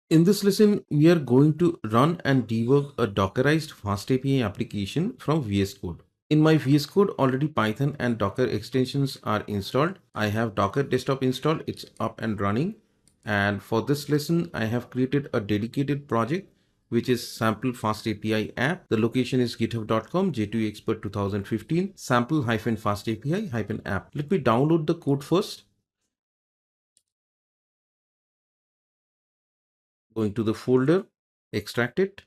In this lesson, we are going to run and debug a Dockerized FastAPI application from VS Code. In my VS Code, already Python and Docker extensions are installed. I have Docker desktop installed, it's up and running. And for this lesson, I have created a dedicated project which is sample FastAPI app. The location is github.com, J2Expert 2015, sample-FastAPI-app. Let me download the code first. Going to the folder, extract it.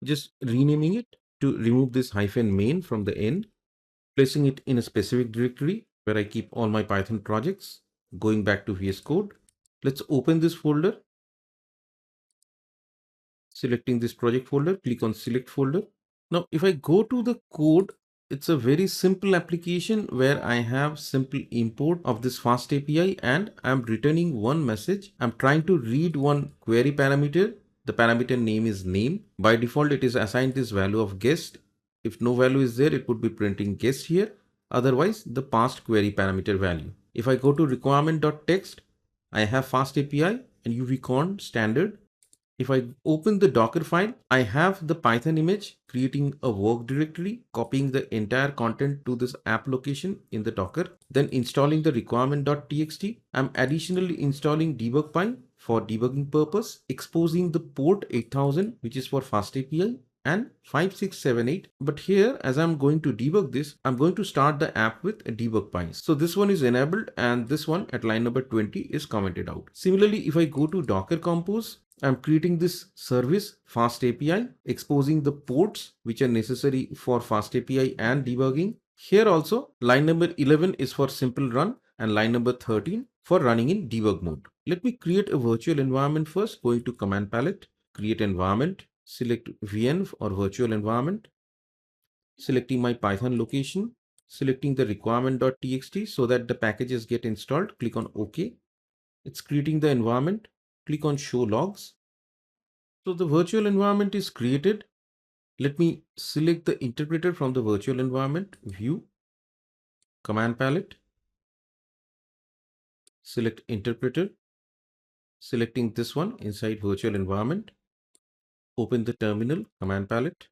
Just renaming it to remove this hyphen main from the end, placing it in a specific directory where I keep all my Python projects. Going back to VS Code. Let's open this folder. Selecting this project folder, click on select folder. Now, if I go to the code, it's a very simple application where I have simple import of this fast API and I'm returning one message. I'm trying to read one query parameter. The parameter name is name. By default, it is assigned this value of guest. If no value is there, it would be printing guest here. Otherwise, the past query parameter value. If I go to requirement.txt, I have fast API and UVCon standard. If I open the Docker file, I have the Python image, creating a work directory, copying the entire content to this app location in the Docker, then installing the requirement.txt. I'm additionally installing DebugPy for debugging purpose, exposing the port 8000, which is for fast API, and 5678. But here, as I'm going to debug this, I'm going to start the app with a debug py. So this one is enabled and this one at line number 20 is commented out. Similarly, if I go to Docker Compose, I'm creating this service fast API, exposing the ports which are necessary for fast API and debugging. Here also line number 11 is for simple run and line number 13 for running in debug mode. Let me create a virtual environment first. Going to command palette, create environment, select VN or virtual environment, selecting my Python location, selecting the requirement.txt so that the packages get installed. Click on OK. It's creating the environment. Click on show logs. So the virtual environment is created. Let me select the interpreter from the virtual environment, view, command palette, select interpreter, selecting this one inside virtual environment, open the terminal, command palette,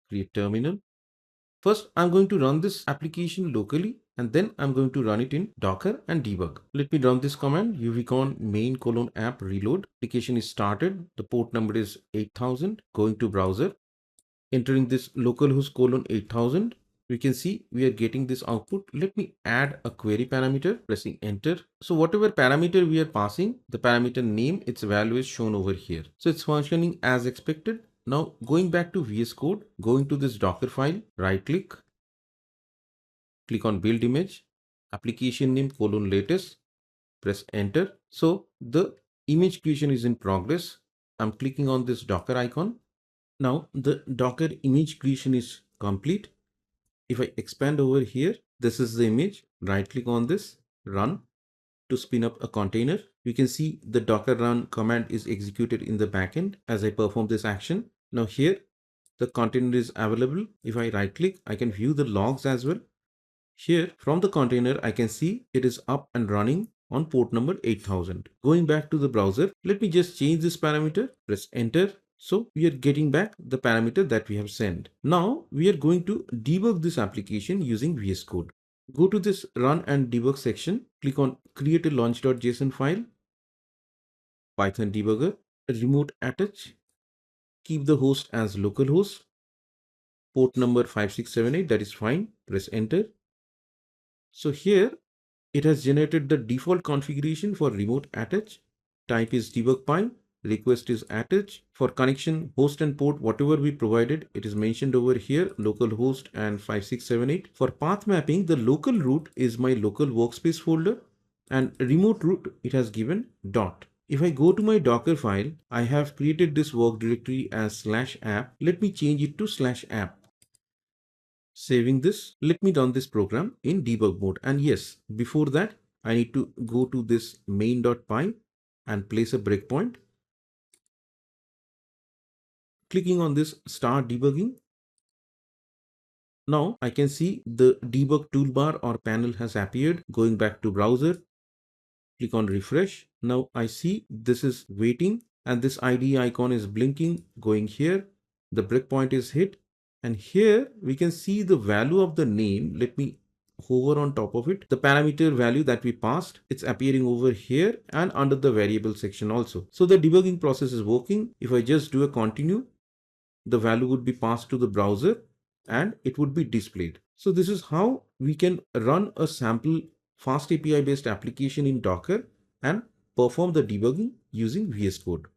create terminal. First, I'm going to run this application locally and then I'm going to run it in Docker and debug. Let me run this command, uvcon main :app reload. Application is started. The port number is 8000. Going to browser, entering this localhost :8000. We can see we are getting this output. Let me add a query parameter, pressing enter. So whatever parameter we are passing, the parameter name, its value is shown over here. So it's functioning as expected. Now going back to VS Code, going to this Docker file, right click on build image, application name :latest, press enter. So the image creation is in progress. I'm clicking on this Docker icon. Now the Docker image creation is complete. If I expand over here, this is the image. Right click on this, run to spin up a container. You can see the docker run command is executed in the backend as I perform this action. Now here the container is available. If I right click, I can view the logs as well. Here from the container, I can see it is up and running on port number 8000. Going back to the browser, let me just change this parameter, press enter. So we are getting back the parameter that we have sent. Now we are going to debug this application using VS Code. Go to this run and debug section, click on create a launch.json file, Python debugger, remote attach, keep the host as localhost, port number 5678, that is fine, press enter. So here it has generated the default configuration for remote attach. Type is debug py, request is attach. For connection, host and port, whatever we provided, it is mentioned over here, localhost and 5678. For path mapping, the local root is my local workspace folder and remote root, it has given dot. If I go to my Docker file, I have created this work directory as /app. Let me change it to /app. Saving this, let me run this program in debug mode. And yes, before that, I need to go to this main.py and place a breakpoint. Clicking on this start debugging. Now I can see the debug toolbar or panel has appeared. Going back to browser, click on refresh. Now I see this is waiting and this ID icon is blinking. Going here, the breakpoint is hit, and here we can see the value of the name. Let me hover on top of it. The parameter value that we passed, it's appearing over here and under the variable section also. So the debugging process is working. If I just do a continue, the value would be passed to the browser and it would be displayed. So this is how we can run a sample fast API based application in Docker and perform the debugging using VS Code.